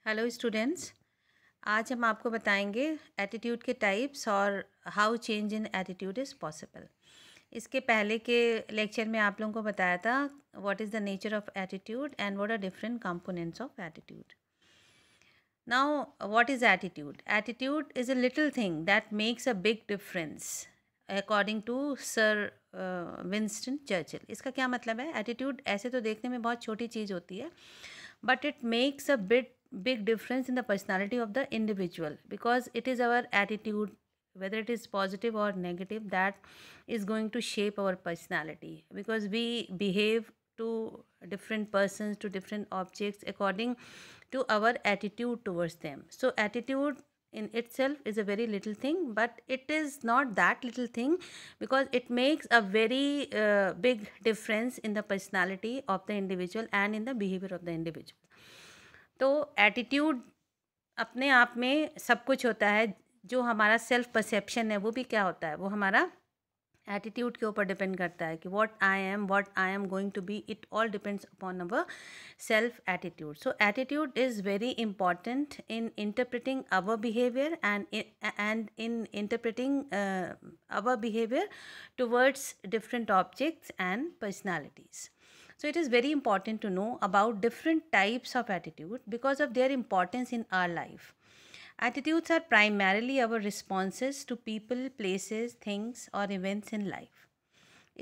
Hello students. आज हम आपको बताएंगे एटीट्यूड के टाइप्स और how change in attitude is possible. इसके पहले के लेक्चर में आप लोगों को बताया था what is the nature of attitude and what are different components of attitude. Now what is attitude? Attitude is a little thing that makes a big difference according to Sir Winston Churchill. इसका क्या मतलब है? Attitude ऐसे तो देखने में बहुत छोटी चीज़ होती है, but it makes a big difference in the personality of the individual, because it is our attitude, whether it is positive or negative, that is going to shape our personality, because we behave to different persons, to different objects according to our attitude towards them. So attitude in itself is a very little thing, but it is not that little thing, because it makes a very big difference in the personality of the individual and in the behavior of the individual. तो attitude अपने आप में सब कुछ होता है। जो हमारा सेल्फ परसेप्शन है वो भी क्या होता है, वो हमारा एटीट्यूड के ऊपर डिपेंड करता है कि what I am going to be. It all depends upon our self attitude. So attitude is very important in interpreting our behaviour and in interpreting our behaviour towards different objects and personalities. So it is very important to know about different types of attitude because of their importance in our life. Attitudes are primarily our responses to people, places, things, or events in life.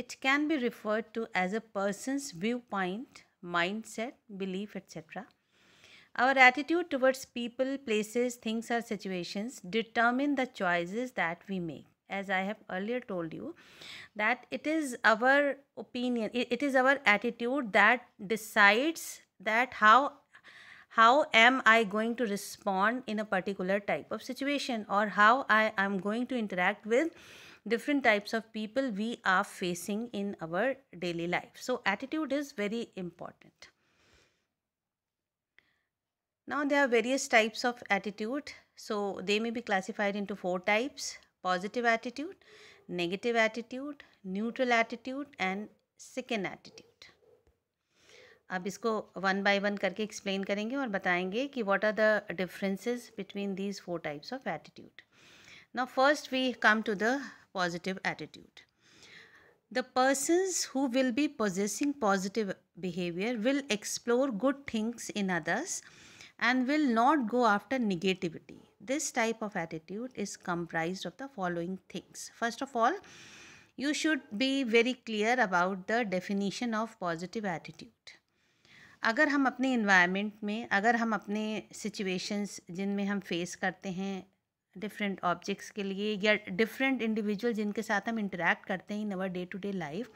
It can be referred to as a person's viewpoint, mindset, belief, etc. Our attitude towards people, places, things, or situations determine the choices that we make. As I have earlier told you, that it is our opinion, it is our attitude that decides that how am I going to respond in a particular type of situation, or how I am going to interact with different types of people we are facing in our daily life. So attitude is very important. Now there are various types of attitude. So they may be classified into 4 types: positive attitude, negative attitude, neutral attitude and second attitude. अब इसको one by one करके explain करेंगे और बताएंगे कि what are the differences between these 4 types of attitude. Now first we come to the positive attitude. The persons who will be possessing positive behavior will explore good things in others and will not go after negativity. This type of attitude is comprised of the following things. First of all, you should be very clear about the definition of positive attitude. अगर हम अपने environment में, अगर हम अपने situations जिनमें हम face करते हैं डिफरेंट ऑब्जेक्ट्स के लिए, या डिफरेंट इंडिविजुअल जिनके साथ हम इंटरेक्ट करते हैं in our day to day life,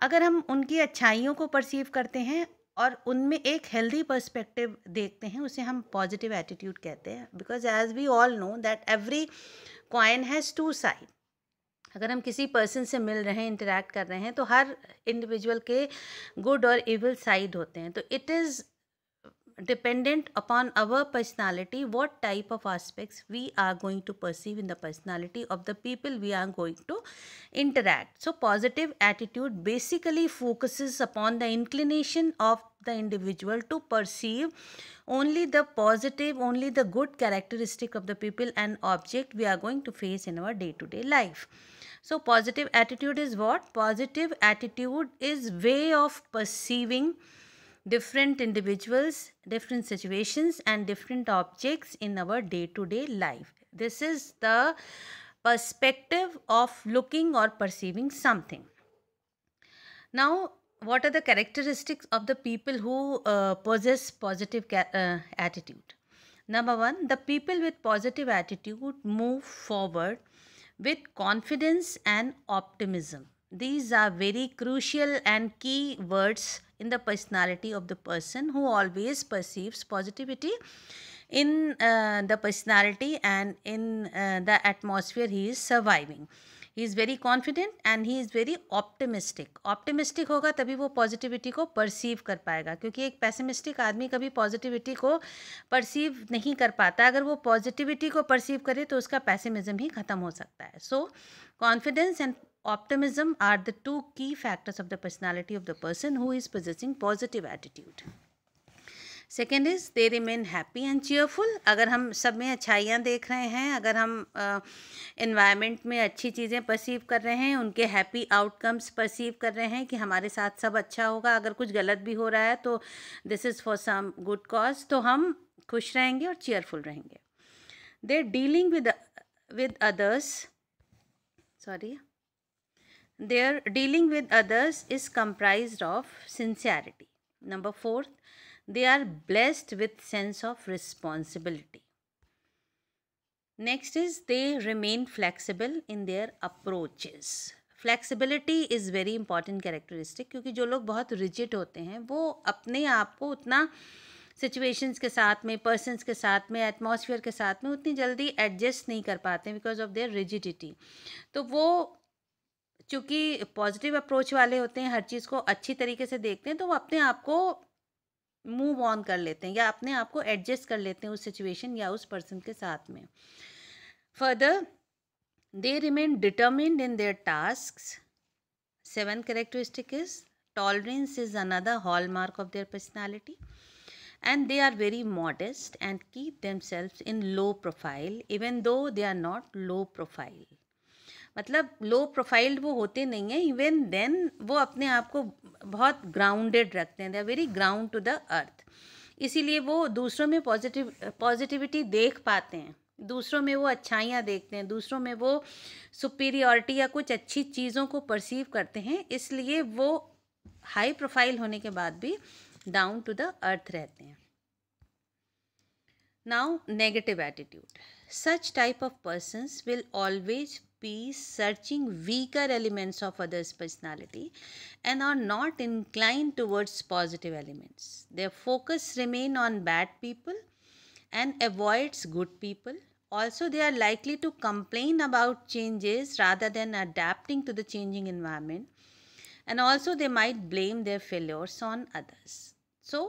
अगर हम उनकी अच्छाइयों को परसीव करते हैं और उनमें एक हेल्दी पर्सपेक्टिव देखते हैं, उसे हम पॉजिटिव एटीट्यूड कहते हैं. Because as we all know that every coin has 2 side. अगर हम किसी पर्सन से मिल रहे हैं, इंटरेक्ट कर रहे हैं, तो हर इंडिविजुअल के गुड और इविल साइड होते हैं. तो it is dependent upon our personality what type of aspects we are going to perceive in the personality of the people we are going to interact. So positive attitude basically focuses upon the inclination of the individual to perceive only the positive, only the good characteristic of the people and object we are going to face in our day to day life. So positive attitude is what? Positive attitude is way of perceiving different individuals, different situations and different objects in our day-to-day life. This is the perspective of looking or perceiving something. Now, what are the characteristics of the people who possess positive attitude? Number 1, the people with positive attitude move forward with confidence and optimism. These are very crucial and key words in the personality of the person who always perceives positivity in the personality and in the atmosphere he is surviving. He is very confident and he is very optimistic. Optimistic होगा तभी वो positivity को perceive कर पाएगा, क्योंकि एक pessimistic आदमी कभी पॉजिटिविटी को परसीव नहीं कर पाता. अगर वो पॉजिटिविटी को परसीव करे तो उसका पैसिमिज्म ही ख़त्म हो सकता है. सो confidence and optimism are the 2 key factors of the personality of the person who is possessing positive attitude. Second is they remain happy and cheerful. अगर हम सब में अच्छाइयाँ देख रहे हैं, अगर हम इन्वायरमेंट में अच्छी चीज़ें परसीव कर रहे हैं, उनके हैप्पी आउटकम्स परसीव कर रहे हैं कि हमारे साथ सब अच्छा होगा, अगर कुछ गलत भी हो रहा है तो this is for some good cause, तो हम खुश रहेंगे और चीयरफुल रहेंगे। They dealing with others, sorry, their dealing with others is comprised of sincerity. Number 4, they are blessed with sense of responsibility. Next is they remain flexible in their approaches. Flexibility is very important characteristic, क्योंकि जो लोग बहुत rigid होते हैं वो अपने आप को उतना सिचुएशंस के साथ में, पर्सनस के साथ में, एटमॉस्फेयर के साथ में उतनी जल्दी एडजस्ट नहीं कर पाते हैं बिकॉज ऑफ देयर रिजिडिटी। तो वो चूँकि पॉजिटिव अप्रोच वाले होते हैं, हर चीज़ को अच्छी तरीके से देखते हैं, तो वो अपने आप को मूव ऑन कर लेते हैं या अपने आप को एडजस्ट कर लेते हैं उस सिचुएशन या उस पर्सन के साथ में। Further they remain determined in their tasks. 7 characteristic is tolerance is another hallmark of their personality, and they are very modest and keep themselves in low profile even though they are not low profile. मतलब लो profiled वो होते नहीं हैं, even then वो अपने आप को बहुत ग्राउंडेड रखते हैं, they are very ground to the earth. इसीलिए वो दूसरों में पॉजिटिविटी देख पाते हैं, दूसरों में वो अच्छाइयाँ देखते हैं, दूसरों में वो सुपीरियॉरिटी या कुछ अच्छी चीज़ों को परसीव करते हैं, इसलिए वो हाई प्रोफाइल होने के बाद भी डाउन टू द अर्थ रहते हैं। Now negative attitude. Such type of persons will always be searching weaker elements of others' personality and are not inclined towards positive elements. Their focus remain on bad people and avoids good people. Also, they are likely to complain about changes rather than adapting to the changing environment. And also, they might blame their failures on others. So,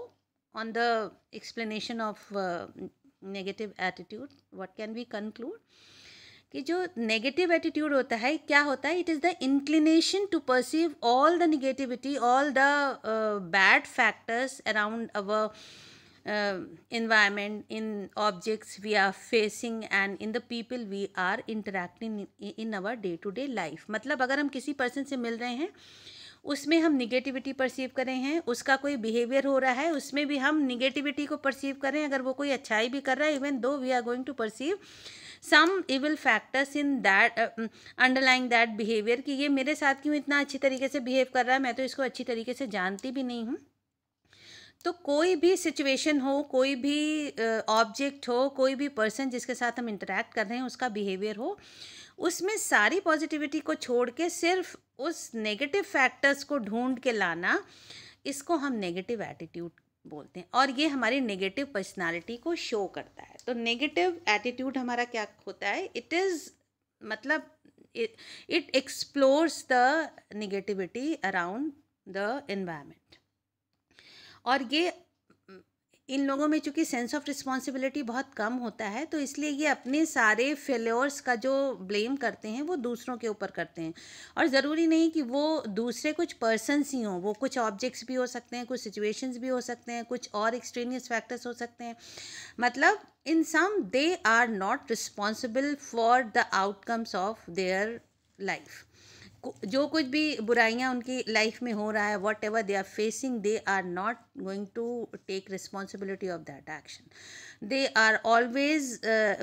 on the explanation of negative attitude, what can we conclude कि जो negative attitude होता है क्या होता है, it is the inclination to perceive all the negativity, all the bad factors around our environment, in objects we are facing and in the people we are interacting in our day to day life. मतलब अगर हम किसी person से मिल रहे हैं उसमें हम negativity perceive कर रहे हैं, उसका कोई बिहेवियर हो रहा है उसमें भी हम निगेटिविटी को परसीव कर रहे हैं, अगर वो कोई अच्छाई भी कर रहा है, even though we are going to perceive some evil factors in that underlying that behaviour, कि ये मेरे साथ क्यों इतना अच्छी तरीके से बिहेव कर रहा है, मैं तो इसको अच्छी तरीके से जानती भी नहीं हूँ। तो कोई भी सिचुएशन हो, कोई भी ऑब्जेक्ट हो, कोई भी पर्सन जिसके साथ हम इंटरेक्ट कर रहे हैं उसका बिहेवियर हो, उसमें सारी पॉजिटिविटी को छोड़ के सिर्फ उस नेगेटिव फैक्टर्स को ढूंढ के लाना, इसको हम नेगेटिव एटीट्यूड बोलते हैं और ये हमारी नेगेटिव पर्सनालिटी को शो करता है। तो नेगेटिव एटीट्यूड हमारा क्या होता है, इट इज़ मतलब it explores the negativity around the environment. और ये इन लोगों में चूँकि सेंस ऑफ रिस्पॉन्सिबिलिटी बहुत कम होता है, तो इसलिए ये अपने सारे फेल्योर्स का जो ब्लेम करते हैं वो दूसरों के ऊपर करते हैं। और ज़रूरी नहीं कि वो दूसरे कुछ पर्सन्स ही हों, वो कुछ ऑब्जेक्ट्स भी हो सकते हैं, कुछ सिचुएशंस भी हो सकते हैं, कुछ और एक्सट्रेनियस फैक्टर्स हो सकते हैं। मतलब in sum they are not responsible for the outcomes of their life. जो कुछ भी बुराइयां उनकी लाइफ में हो रहा है, whatever they are facing, they are not going to take responsibility of that action. They are always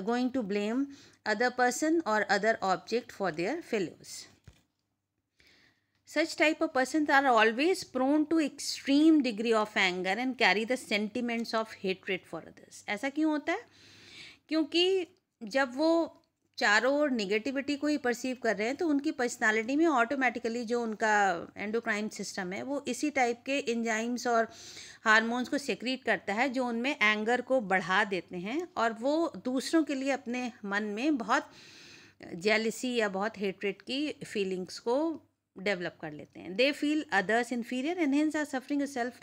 going to blame other person or other object for their failures. Such type of persons are always prone to extreme degree of anger and carry the sentiments of hatred for others. ऐसा क्यों होता है? क्योंकि जब वो चारों ओर negativity को ही perceive कर रहे हैं तो उनकी पर्सनालिटी में ऑटोमेटिकली जो उनका एंडोक्राइन सिस्टम है वो इसी टाइप के एंजाइम्स और हार्मोन्स को सेक्रीट करता है जो उनमें एंगर को बढ़ा देते हैं और वो दूसरों के लिए अपने मन में बहुत जेलसी या बहुत हेट्रेड की फीलिंग्स को डेवलप कर लेते हैं. They feel others inferior and hence are suffering a self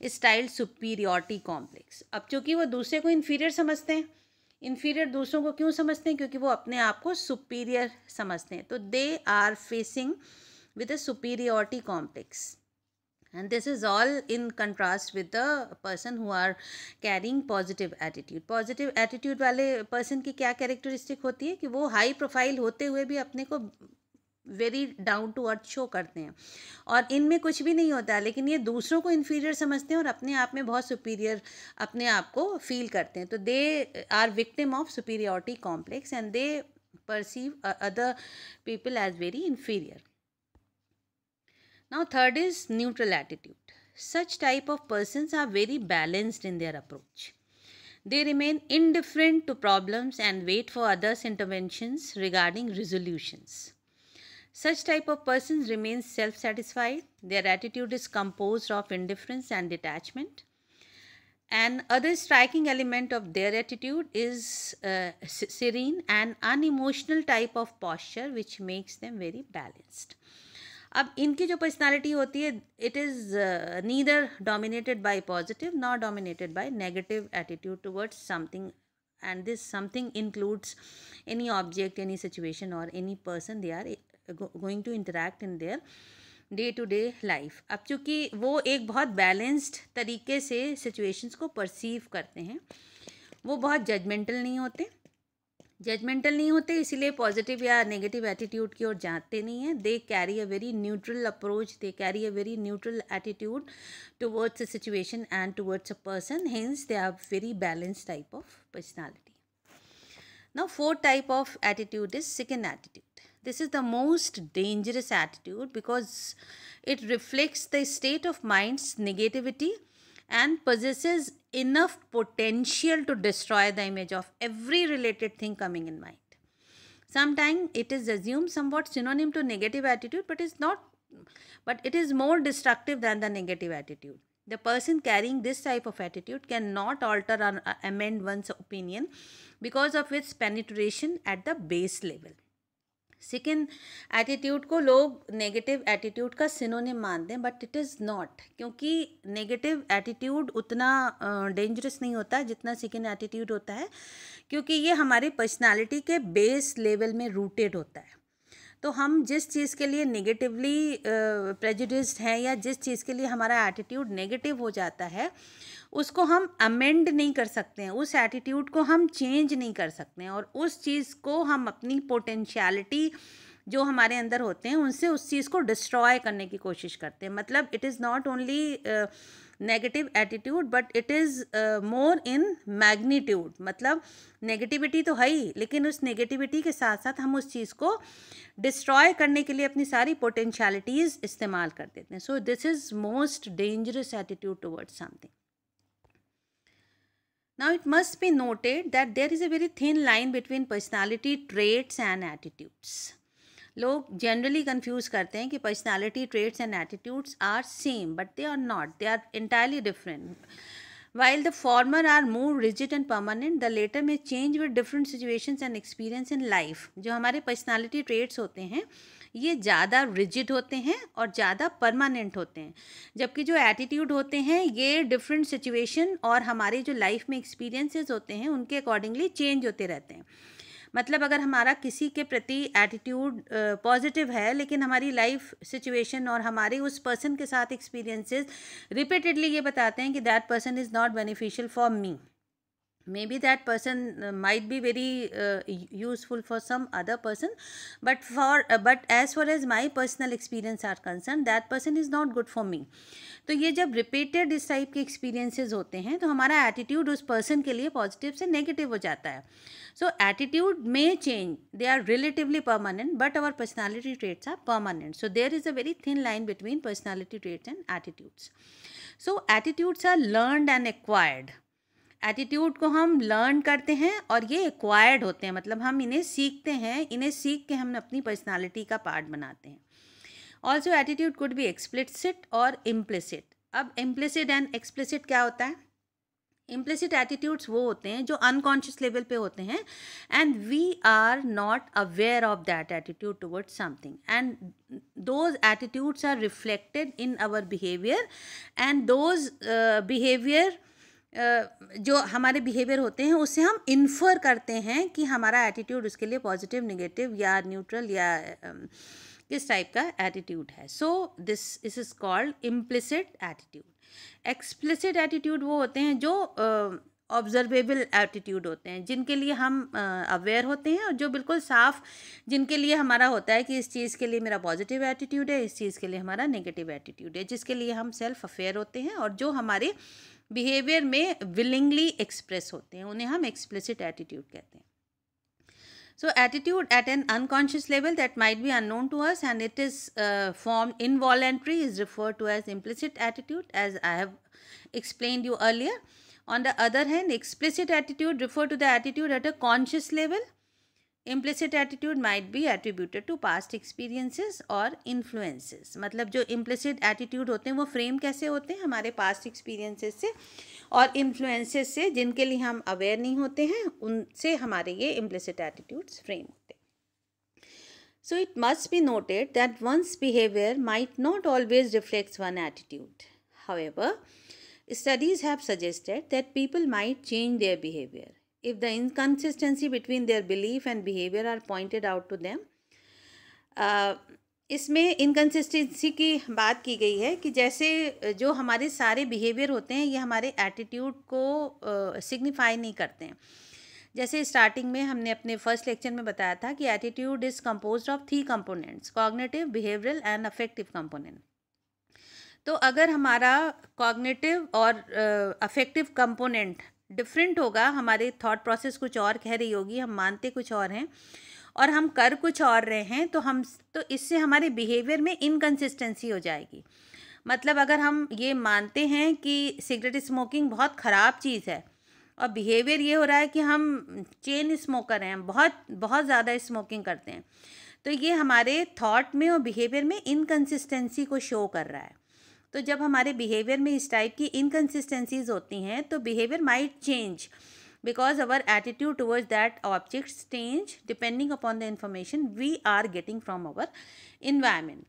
styled superiority complex. अब चूंकि वो दूसरे को इन्फीरियर समझते हैं, इन्फीरियर दूसरों को क्यों समझते हैं? क्योंकि वो अपने आप को सुपीरियर समझते हैं. तो they are facing with a superiority complex. And this is all in contrast with the person who are carrying positive attitude. Positive attitude वाले person की क्या characteristic होती है कि वो high profile होते हुए भी अपने को very down to earth show करते हैं, और इनमें कुछ भी नहीं होता है, लेकिन ये दूसरों को इन्फीरियर समझते हैं और अपने आप में बहुत सुपीरियर अपने आप को फील करते हैं. तो they are victim of superiority complex and they perceive other people as very inferior. Now third is neutral attitude. Such type of persons are very balanced in their approach. They remain indifferent to problems and wait for others' interventions regarding resolutions. Such type of persons remain self-satisfied. Their attitude is composed of indifference and detachment. And other striking element of their attitude is serene and unemotional type of posture which makes them very balanced. अब इनकी जो personality होती है, it is neither dominated by positive nor dominated by negative attitude towards something, and this something includes any object, any situation or any person they are going to interact in their day to day life. अब चूँकि वो एक बहुत balanced तरीके से situations को perceive करते हैं, वो बहुत जजमेंटल नहीं होते, इसीलिए पॉजिटिव या नेगेटिव एटीट्यूड की ओर जाते नहीं हैं. They carry a very neutral approach, they carry a very neutral attitude towards a situation and towards a person, hence they are very balanced type of personality. Now fourth type of attitude is second attitude. This is the most dangerous attitude because it reflects the state of mind's negativity and possesses enough potential to destroy the image of every related thing coming in mind. Sometimes it is assumed somewhat synonym to negative attitude, but it is more destructive than the negative attitude. The person carrying this type of attitude cannot alter or amend one's opinion because of its penetration at the base level. Second attitude को लोग negative attitude का synonym मानते हैं, but it is not, क्योंकि negative attitude उतना dangerous नहीं होता जितना सेकेंड एटीट्यूड होता है, क्योंकि ये हमारी पर्सनालिटी के बेस लेवल में रूटेड होता है. तो हम जिस चीज़ के लिए नेगेटिवली प्रेजुडिस्ड हैं या जिस चीज़ के लिए हमारा एटीट्यूड नेगेटिव हो जाता है, उसको हम अमेंड नहीं कर सकते हैं, उस एटीट्यूड को हम चेंज नहीं कर सकते हैं, और उस चीज़ को हम अपनी पोटेंशियलिटी जो हमारे अंदर होते हैं उनसे उस चीज़ को डिस्ट्रॉय करने की कोशिश करते हैं. मतलब it is not only negative attitude but it is more in magnitude. मतलब नेगेटिविटी तो है ही, लेकिन उस नेगेटिविटी के साथ साथ हम उस चीज़ को डिस्ट्रॉय करने के लिए अपनी सारी पोटेंशियलिटीज़ इस्तेमाल कर देते हैं. So this is most dangerous attitude towards something. Now it must be noted that there is a very thin line between personality traits and attitudes. लोग जनरली कंफ्यूज करते हैं कि personality traits and attitudes are same, but they are not, they are entirely different. While the former are more rigid and permanent, the latter may change with different situations and experience in life. जो हमारे personality traits होते हैं ये ज़्यादा rigid होते हैं और ज़्यादा परमानेंट होते हैं, जबकि जो एटीट्यूड होते हैं ये डिफरेंट सिचुएशन और हमारे जो लाइफ में एक्सपीरियंसेस होते हैं उनके अकॉर्डिंगली चेंज होते रहते हैं. मतलब अगर हमारा किसी के प्रति एटीट्यूड पॉजिटिव है, लेकिन हमारी लाइफ सिचुएशन और हमारे उस पर्सन के साथ एक्सपीरियंसेस रिपीटेडली ये बताते हैं कि that person is not beneficial for me. Maybe that person might be very useful for some other person, but as far as my personal experience are concerned, that person is not good for me. तो ये जब repeated इस type के experiences होते हैं तो हमारा attitude उस पर्सन के लिए पॉजिटिव से नेगेटिव हो जाता है. सो एटीट्यूड में change, they are relatively permanent, but our personality traits are permanent. So there is a very thin line between personality traits and attitudes. So attitudes are learned and acquired. Attitude को हम learn करते हैं और ये acquired होते हैं, मतलब हम इन्हें सीखते हैं, इन्हें सीख के हम अपनी पर्सनालिटी का पार्ट बनाते हैं. Also attitude could be explicit और इम्प्लिसिट. अब इम्प्लिसिट एंड एक्सप्लिसिट क्या होता है? इम्प्लिसिट एटीट्यूड्स वो होते हैं जो अनकॉन्शियस लेवल पे होते हैं and we are not aware of that attitude towards something, and those attitudes are reflected in our behaviour, and those behaviour जो हमारे बिहेवियर होते हैं उससे हम इन्फर करते हैं कि हमारा एटीट्यूड उसके लिए पॉजिटिव, नेगेटिव या न्यूट्रल या किस टाइप का एटीट्यूड है. So this is called implicit attitude. Explicit attitude वो होते हैं जो ऑब्जर्वेबल एटीट्यूड होते हैं, जिनके लिए हम अवेयर होते हैं और जो बिल्कुल साफ, जिनके लिए हमारा होता है कि इस चीज़ के लिए मेरा पॉजिटिव एटीट्यूड है, इस चीज़ के लिए हमारा नेगेटिव एटीट्यूड है, जिसके लिए हम सेल्फ अवेयर होते हैं और जो हमारे बिहेवियर में विलिंगली एक्सप्रेस होते हैं, उन्हें हम एक्सप्लिसिट एटीट्यूड कहते हैं. So attitude at an unconscious level that might be unknown to us and it is formed involuntary is referred to as implicit attitude, as I have explained you earlier. On the other hand, explicit attitude refer to the attitude at a conscious level. Implicit attitude might be attributed to past experiences or influences. मतलब जो implicit attitude होते हैं वो frame कैसे होते हैं, हमारे past experiences से और influences से, जिनके लिए हम aware नहीं होते हैं, उनसे हमारे ये implicit attitudes frame होते हैं. So it must be noted that one's behavior might not always reflect one attitude. However, studies have suggested that people might change their behavior if the inconsistency between their belief and behavior are pointed out to them. इसमें inconsistency की बात की गई है कि जैसे जो हमारे सारे बिहेवियर होते हैं ये हमारे एटीट्यूड को सिग्निफाई नहीं करते हैं. जैसे स्टार्टिंग में हमने अपने फर्स्ट लेक्चर में बताया था कि attitude is composed of 3 components, cognitive, behavioural and affective component. तो अगर हमारा कॉग्निटिव और अफेक्टिव कंपोनेंट डिफरेंट होगा, हमारे थॉट प्रोसेस कुछ और कह रही होगी, हम मानते कुछ और हैं और हम कर कुछ और रहे हैं, तो इससे हमारे बिहेवियर में इनकन्सिस्टेंसी हो जाएगी. मतलब अगर हम ये मानते हैं कि सिगरेट स्मोकिंग बहुत ख़राब चीज़ है और बिहेवियर ये हो रहा है कि हम चेन स्मोकर हैं, बहुत बहुत ज़्यादा स्मोकिंग करते हैं, तो ये हमारे थॉट में और बिहेवियर में इनकन्सिस्टेंसी को शो कर रहा है. तो जब हमारे बिहेवियर में इस टाइप की इनकन्सिस्टेंसीज होती हैं तो behaviour might change because our attitude towards that object change depending upon the information we are getting from our environment.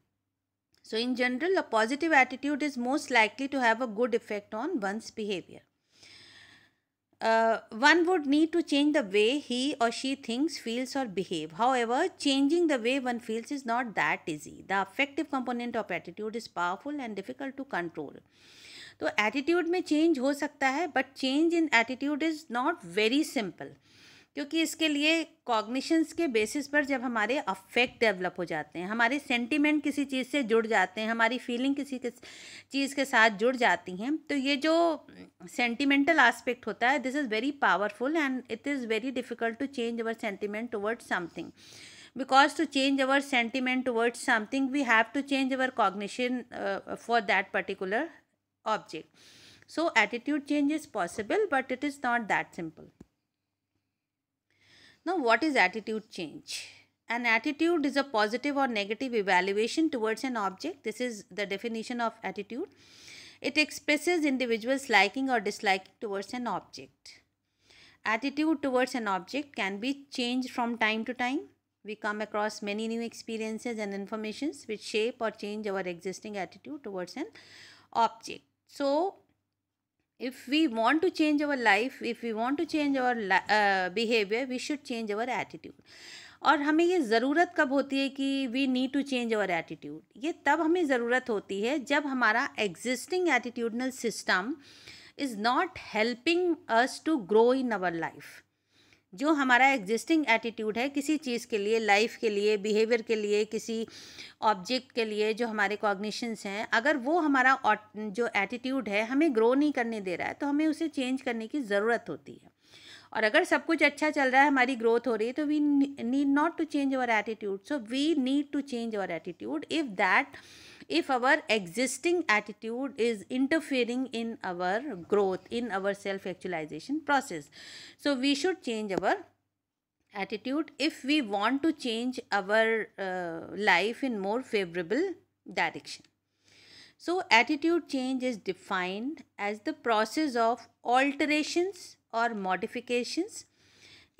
So in general, a positive attitude is most likely to have a good effect on one's behavior. One would need to change the way he or she thinks, feels or behave. However, changing the way one feels is not that easy. The affective component of attitude is powerful and difficult to control. तो attitude में change हो सकता है, but change in attitude is not very simple, क्योंकि इसके लिए cognitions के basis पर जब हमारे अफेक्ट डेवलप हो जाते हैं, हमारे सेंटिमेंट किसी चीज़ से जुड़ जाते हैं, हमारी फीलिंग किसी चीज़ के साथ जुड़ जाती हैं, तो ये जो सेंटिमेंटल एस्पेक्ट होता है, this is very powerful and it is very difficult to change our sentiment towards something. Because to change our sentiment towards something, we have to change our cognition for that particular object. So attitude change is possible, but it is not that simple. Now, what is attitude change? An attitude is a positive or negative evaluation towards an object. This is the definition of attitude. It expresses individuals liking or disliking towards an object. Attitude towards an object can be changed from time to time. We come across many new experiences and informations which shape or change our existing attitude towards an object. So if we want to change our life, if we want to change our behavior, we should change our attitude. और हमें ये ज़रूरत कब होती है कि we need to change our attitude? ये तब हमें ज़रूरत होती है जब हमारा existing attitudinal system is not helping us to grow in our life. जो हमारा एग्जिस्टिंग एटीट्यूड है किसी चीज़ के लिए, लाइफ के लिए, बिहेवियर के लिए, किसी ऑब्जेक्ट के लिए, जो हमारे कॉग्निशंस हैं, अगर वो हमारा जो एटीट्यूड है हमें ग्रो नहीं करने दे रहा है, तो हमें उसे चेंज करने की ज़रूरत होती है. और अगर सब कुछ अच्छा चल रहा है, हमारी ग्रोथ हो रही है, तो we need not to change our attitude. So we need to change our attitude if our existing attitude is interfering in our growth, in our self-actualization process. So we should change our attitude if we want to change our life in more favorable direction. So attitude change is defined as the process of alterations or modifications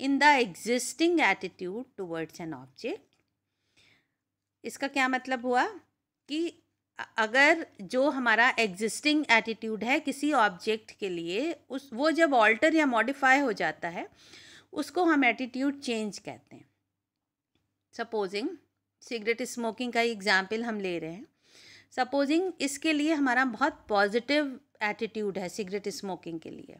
in the existing attitude towards an object. इसका क्या मतलब हुआ कि अगर जो हमारा existing attitude है किसी ऑब्जेक्ट के लिए, वो जब ऑल्टर या मॉडिफाई हो जाता है, उसको हम एटीट्यूड चेंज कहते हैं. सिगरेट स्मोकिंग का एग्जाम्पल हम ले रहे हैं। सपोजिंग इसके लिए हमारा बहुत पॉजिटिव एटीट्यूड है सिगरेट स्मोकिंग के लिए,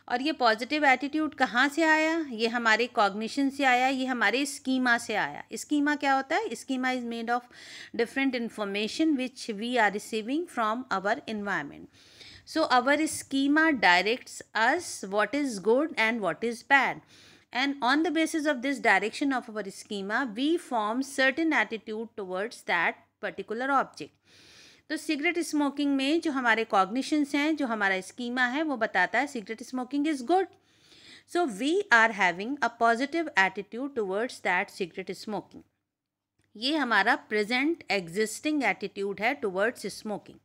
और ये पॉजिटिव एटीट्यूड कहाँ से आया? ये हमारे कॉग्निशन से आया, ये हमारे स्कीमा से आया। स्कीमा क्या होता है? Schema is made of different information which we are receiving from our environment. So our schema directs us what is good and what is bad, and on the basis of this direction of our schema we form certain attitude towards that particular object. तो cigarette smoking में जो हमारे cognitions हैं, जो हमारा schema है, वो बताता है cigarette smoking is good. So we are having a positive attitude towards that cigarette smoking. ये हमारा प्रेजेंट एग्जिस्टिंग एटीट्यूड है टुवर्ड्स स्मोकिंग.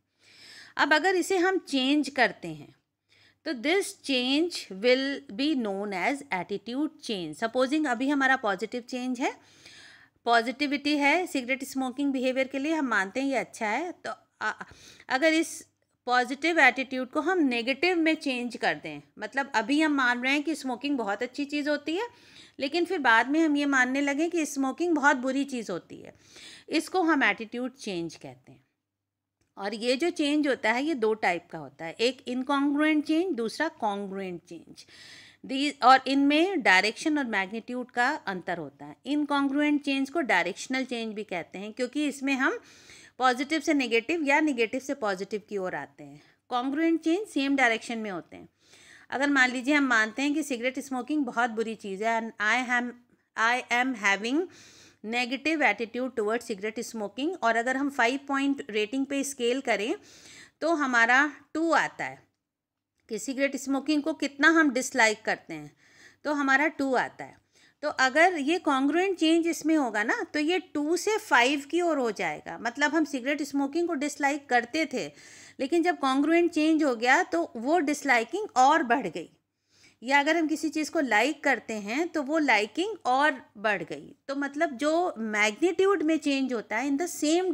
अब अगर इसे हम चेंज करते हैं तो this change will be known as attitude change. Supposing अभी हमारा पॉजिटिव चेंज है, पॉजिटिविटी है सिगरेट स्मोकिंग बिहेवियर के लिए, हम मानते हैं ये अच्छा है. तो अगर इस पॉजिटिव एटीट्यूड को हम नेगेटिव में चेंज कर दें, मतलब अभी हम मान रहे हैं कि स्मोकिंग बहुत अच्छी चीज़ होती है, लेकिन फिर बाद में हम ये मानने लगे कि स्मोकिंग बहुत बुरी चीज़ होती है, इसको हम एटीट्यूड चेंज कहते हैं. और ये जो चेंज होता है ये दो टाइप का होता है, एक इनकॉन्ग्रुएंट चेंज, दूसरा कॉन्ग्रुएंट चेंज. और इनमें डायरेक्शन और मैग्नीट्यूड का अंतर होता है. इनकॉन्ग्रुएंट चेंज को डायरेक्शनल चेंज भी कहते हैं, क्योंकि इसमें हम पॉजिटिव से नेगेटिव या नेगेटिव से पॉजिटिव की ओर आते हैं. कॉन्ग्रुएंट चेंज सेम डायरेक्शन में होते हैं. अगर मान लीजिए हम मानते हैं कि सिगरेट स्मोकिंग बहुत बुरी चीज़ है and I am having negative attitude toward cigarette smoking, और अगर हम 5 पॉइंट रेटिंग पे स्केल करें तो हमारा 2 आता है कि सिगरेट स्मोकिंग को कितना हम डिसलाइक करते हैं, तो हमारा 2 आता है. तो अगर ये कॉन्ग्रुएंट चेंज इसमें होगा ना तो ये 2 से 5 की ओर हो जाएगा. मतलब हम सिगरेट स्मोकिंग को डिसलाइक करते थे, लेकिन जब कॉन्ग्रुएंट चेंज हो गया तो वो डिसलाइकिंग और बढ़ गई. या अगर हम किसी चीज़ को लाइक करते हैं तो वो लाइकिंग और बढ़ गई. तो मतलब जो मैग्नीट्यूड में चेंज होता है इन द सेम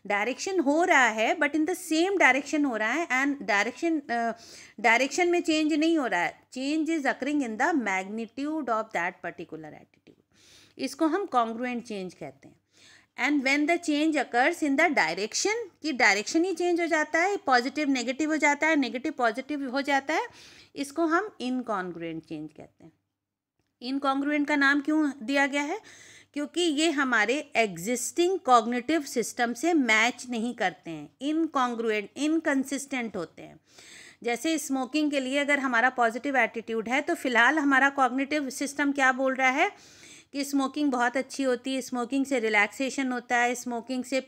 डायरेक्शन हो रहा है, but in the same direction हो रहा है, एंड डायरेक्शन में चेंज नहीं हो रहा है. Change is occurring in the magnitude of that particular attitude. इसको हम कॉन्ग्रुएंट चेंज कहते हैं. And when the change occurs in the direction, कि डायरेक्शन ही चेंज हो जाता है, पॉजिटिव नेगेटिव हो जाता है, नेगेटिव पॉजिटिव हो जाता है, इसको हम इनकॉन्ग्रुएंट चेंज कहते हैं. इनकॉन्ग्रुएंट का नाम क्यों दिया गया है? क्योंकि ये हमारे एग्जिस्टिंग कॉग्निटिव सिस्टम से मैच नहीं करते हैं. इनकॉन्ग्रुएंट, इनकंसिस्टेंट होते हैं. जैसे स्मोकिंग के लिए अगर हमारा पॉजिटिव एटीट्यूड है तो फिलहाल हमारा कॉग्निटिव सिस्टम क्या बोल रहा है कि स्मोकिंग बहुत अच्छी होती है, स्मोकिंग से रिलैक्सेशन होता है, स्मोकिंग से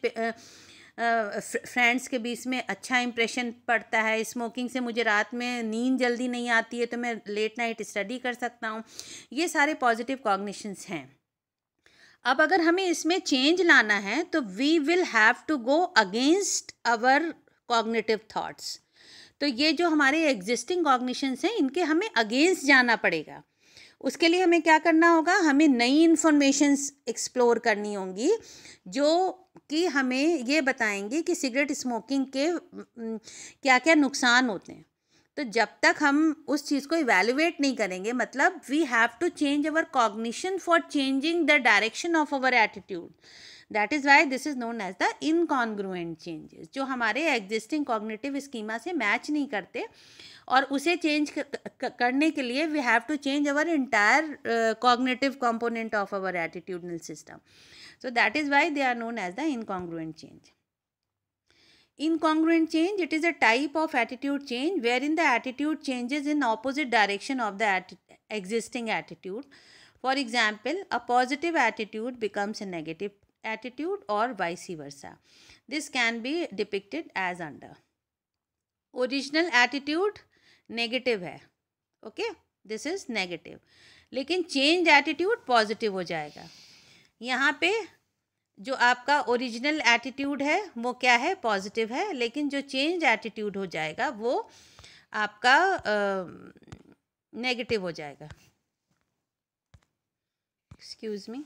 फ्रेंड्स के बीच में अच्छा इंप्रेशन पड़ता है, स्मोकिंग से मुझे रात में नींद जल्दी नहीं आती है तो मैं लेट नाइट स्टडी कर सकता हूँ. ये सारे पॉजिटिव कॉग्निशंस हैं. अब अगर हमें इसमें चेंज लाना है तो we will have to go against our cognitive thoughts. तो ये जो हमारे एग्जिस्टिंग कॉग्निशंस हैं इनके हमें अगेंस्ट जाना पड़ेगा. उसके लिए हमें क्या करना होगा? हमें नई इन्फॉर्मेशंस एक्सप्लोर करनी होंगी जो कि हमें ये बताएंगे कि सिगरेट स्मोकिंग के क्या क्या नुकसान होते हैं. तो जब तक हम उस चीज़ को इवेल्युएट नहीं करेंगे, मतलब we have to change our cognition for changing the direction of our attitude. That is why this is known as the incongruent changes, जो हमारे एग्जिस्टिंग कॉग्निटिव स्कीमा से मैच नहीं करते, और उसे चेंज करने के लिए we have to change our entire cognitive component of our attitudinal system. So that is why they are known as the incongruent change. Incongruent change, it is a type of attitude change wherein the attitude changes in opposite direction of the existing attitude. For example, a positive attitude becomes a negative attitude or vice versa. This can be depicted as under. Original attitude negative है, okay? This is negative. लेकिन change attitude positive हो जाएगा. यहाँ पे जो आपका original attitude है वो क्या है? पॉजिटिव है, लेकिन जो चेंज एटीट्यूड हो जाएगा वो आपका नेगेटिव हो जाएगा. Excuse me.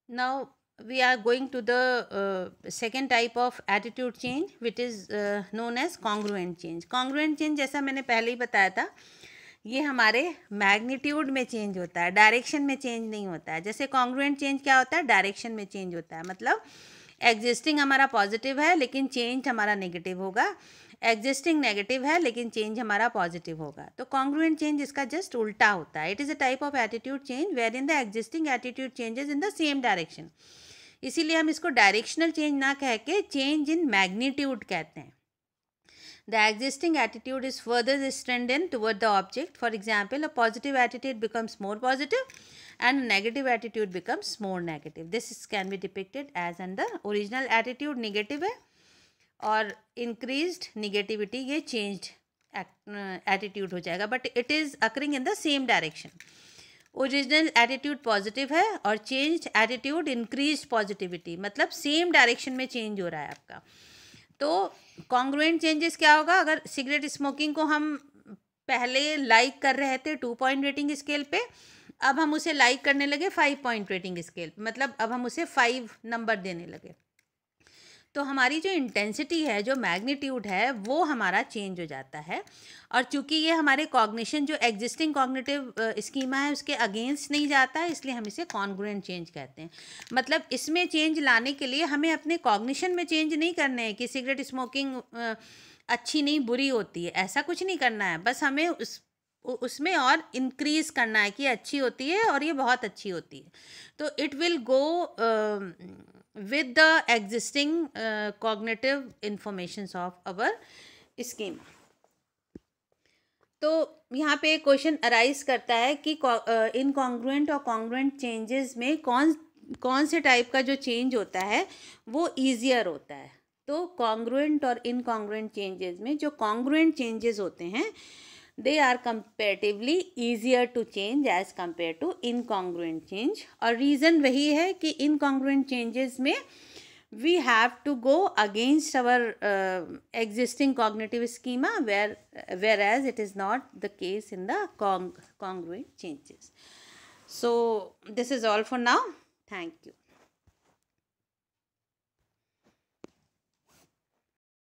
Now we are going to the second type of attitude change, which is known as congruent change. Congruent change जैसा मैंने पहले ही बताया था, ये हमारे मैग्नीट्यूड में चेंज होता है, डायरेक्शन में चेंज नहीं होता है. जैसे कॉन्ग्रुएंट चेंज क्या होता है, डायरेक्शन में चेंज होता है. मतलब एग्जिस्टिंग हमारा पॉजिटिव है लेकिन चेंज हमारा नेगेटिव होगा, एग्जिस्टिंग नेगेटिव है लेकिन चेंज हमारा पॉजिटिव होगा. तो कॉन्ग्रुएंट चेंज इसका जस्ट उल्टा होता है. It is a type of attitude change where in the existing attitude changes in the same direction. इसीलिए हम इसको डायरेक्शनल चेंज ना कह के चेंज इन मैग्नीट्यूड कहते हैं. The existing attitude is further strengthened toward the object. For example, a positive attitude becomes more positive and a negative attitude becomes more negative. This can be depicted as under original attitude negative है और increased negativity ये changed attitude हो जाएगा, but it is occurring in the same direction. Original attitude positive है और changed attitude increase positivity, मतलब same direction में change हो रहा है आपका. तो कॉन्ग्रुएंट चेंजेस क्या होगा, अगर सिगरेट स्मोकिंग को हम पहले लाइक कर रहे थे 2 पॉइंट रेटिंग स्केल पे, अब हम उसे लाइक करने लगे 5 पॉइंट रेटिंग स्केल पे, मतलब अब हम उसे 5 नंबर देने लगे. तो हमारी जो इंटेंसिटी है, जो मैग्नीट्यूड है, वो हमारा चेंज हो जाता है. और चूंकि ये हमारे कॉग्निशन जो एग्जिस्टिंग कॉग्निटिव स्कीमा है उसके अगेंस्ट नहीं जाता है, इसलिए हम इसे कॉन्ग्रुएंट चेंज कहते हैं. मतलब इसमें चेंज लाने के लिए हमें अपने कॉग्निशन में चेंज नहीं करना है कि सिगरेट स्मोकिंग अच्छी नहीं बुरी होती है, ऐसा कुछ नहीं करना है. बस हमें उसमें और इंक्रीज करना है कि अच्छी होती है और ये बहुत अच्छी होती है. तो it will go with the existing cognitive informations of our schema. तो यहाँ पे क्वेश्चन अराइज करता है कि इनकॉन्ग्रुएंट और कॉन्ग्रुएंट चेंजेस में कौन से टाइप का जो चेंज होता है वो ईजियर होता है. तो कॉन्ग्रुएंट और इनकॉन्ग्रुएंट चेंजेस में जो कॉन्ग्रुएंट चेंजेस होते हैं they are comparatively easier to change as compared to incongruent change. और reason वही है कि incongruent changes में we have to go against our existing cognitive schema, whereas it is not the case in the congruent changes. So this is all for now. Thank you.